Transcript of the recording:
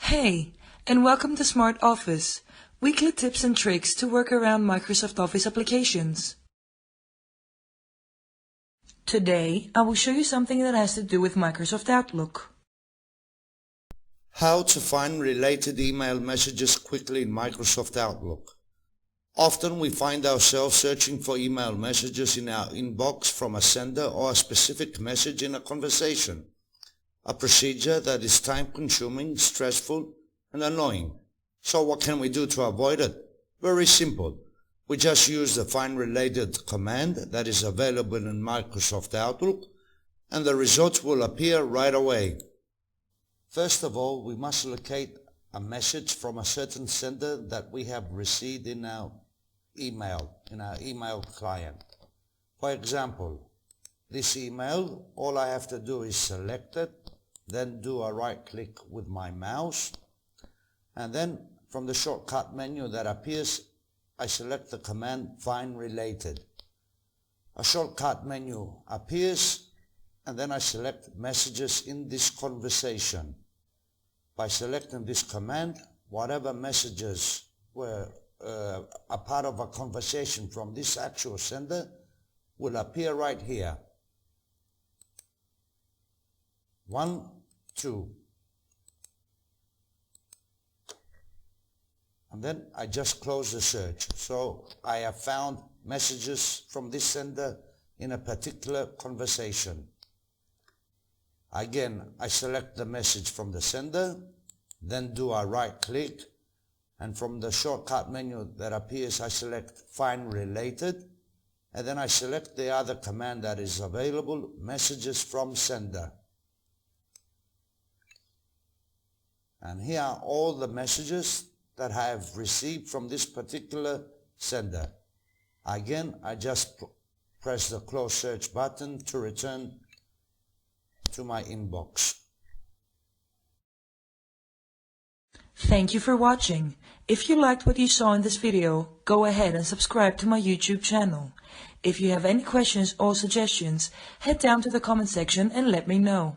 Hey, and welcome to Smart Office, weekly tips and tricks to work around Microsoft Office applications. Today, I will show you something that has to do with Microsoft Outlook. How to find related email messages quickly in Microsoft Outlook. Often we find ourselves searching for email messages in our inbox from a sender or a specific message in a conversation. A procedure that is time-consuming, stressful, and annoying. So what can we do to avoid it? Very simple. We just use the find related command that is available in Microsoft Outlook, and the results will appear right away. First of all, we must locate a message from a certain sender that we have received in our email client. For example, this email, all I have to do is select it, then do a right click with my mouse, and then from the shortcut menu that appears, I select the command find related. A shortcut menu appears, and then I select messages in this conversation. By selecting this command, whatever messages were a part of a conversation from this actual sender will appear right here. 1, 2. And then I just close the search. So I have found messages from this sender in a particular conversation. Again, I select the message from the sender, then do a right click, and from the shortcut menu that appears, I select find related, and then I select the other command that is available, messages from sender. And here are all the messages that I have received from this particular sender. Again, I just press the close search button to return to my inbox. Thank you for watching. If you liked what you saw in this video, go ahead and subscribe to my YouTube channel. If you have any questions or suggestions, head down to the comment section and let me know.